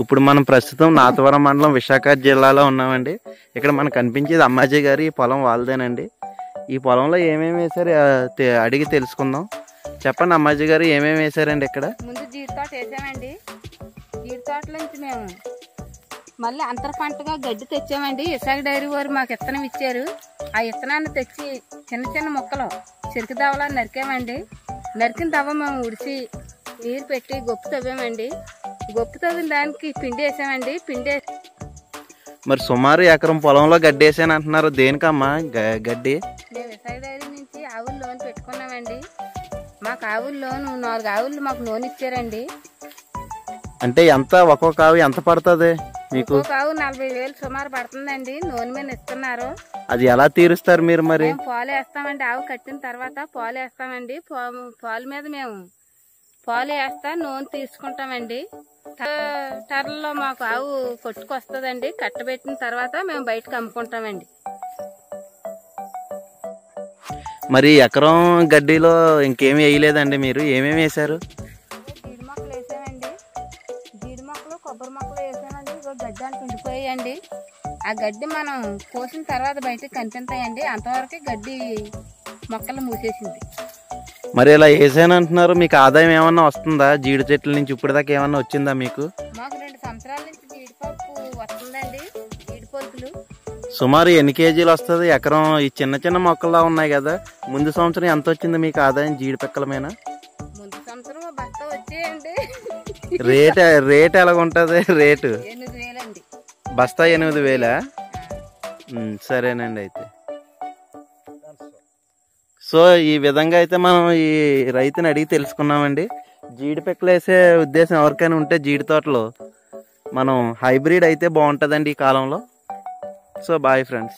ఇప్పుడు మనం ప్రస్తుతం నాతవరం మండలం విశాఖ జిల్లాలో ఉన్నామండి. ఇక్కడ మనకు కనిపించేది అమ్మాజీ గారి పొలం వాళ్ళదేనండి. ఈ పొలంలో ఏమేమి వేశారు అడిగి తెలుసుకుందాం. చెప్పండి అమ్మాజీ గారు, ఏమేమి వేశారండి ఇక్కడ? ముందు జీడి తోట వేసామండి. జీడి తోట నుంచి మేము మళ్ళీ అంతర పంటగా గడ్డి తెచ్చామండి. విశాఖ డైరీ వారు మాకు విత్తనం ఇచ్చారు. ఆ విత్తనాన్ని తెచ్చి చిన్న చిన్న మొక్కలు చెరుకు దవలా నరికామండి. నరికిన దవ్వ మేము ఉడిచి నీరు పెట్టి గొప్పు తవ్వామండి. గొప్పు తవ్విన దానికి పిండి వేసామండి. పిండి మరి సుమారు ఎకరం పొలంలో గడ్డి వేసాను అంటున్నారు, దేనికమ్మా గడ్డి? మేము విశాఖ డైరీ నుంచి ఆవులు లోన్ పెట్టుకున్నామండి. మాకు ఆవులు లోను 4 ఆవులు మాకు లోన్ ఇచ్చారండి. అంటే ఎంత ఒక్కొక్క ఆవు ఎంత పడుతుంది మీకు? ఒక్కొక్క ఆవు 40,000 సుమారు పడుతుందండి. లోన్ మీద ఇస్తున్నారు. అది ఎలా తీరుస్తారు మీరు? మరి పాలు వేస్తామండి. ఆవు కట్టిన తర్వాత పాలు వేస్తామండి. పాలు మీద మేము పాలు వేస్తా నూనె తీసుకుంటామండి. టర్లలో మాకు ఆవు కొట్టుకొస్తుందండి. కట్టబెట్టిన తర్వాత మేము బయటకు అమ్ముకుంటామండి. మరి ఎకరం గడ్డిలో ఇంకేమి వేయలేదండి మీరు? ఏమేమి వేశారు? జీడి మొక్కలు వేసామండి. జీడి మొక్కలు కొబ్బరి మొక్కలు వేసామండి. గడ్డి అంటే ఉండిపోయాయండి. ఆ గడ్డి మనం కోసిన తర్వాత బయటకు కనిపిస్తాయండి. అంతవరకు గడ్డి మొక్కలు మూసేసింది. మరి ఇలా వేసానంటున్నారు, మీకు ఆదాయం ఏమన్నా వస్తుందా? జీడి చెట్ల నుంచి ఇప్పటిదాకా ఏమన్నా వచ్చిందా మీకు? మాకు 2 సంవత్సరాల నుంచి జీడిపప్పు వస్తుందండి. జీడిపలుకులు సుమారు ఎన్ని కేజీలు వస్తుంది ఎకరం? ఈ చిన్న చిన్న మొక్కల్లా ఉన్నాయి కదా, ముందు సంవత్సరం ఎంత వచ్చింది మీకు ఆదాయం జీడి పిక్కల మీద? ముందు సంవత్సరం బస్తా వచ్చేయండి. రేట్ ఎలాగుంటుంది? రేటు 8,000 అండి. బస్తా 8,000? సరేనండి. అయితే సో ఈ విధంగా అయితే మనం ఈ రైతుని అడిగి తెలుసుకున్నామండి. జీడి పిక్కలు వేసే ఉద్దేశం ఎవరికైనా ఉంటే జీడి తోటలో మనం హైబ్రిడ్ అయితే బాగుంటుందండి ఈ కాలంలో. So boy friends.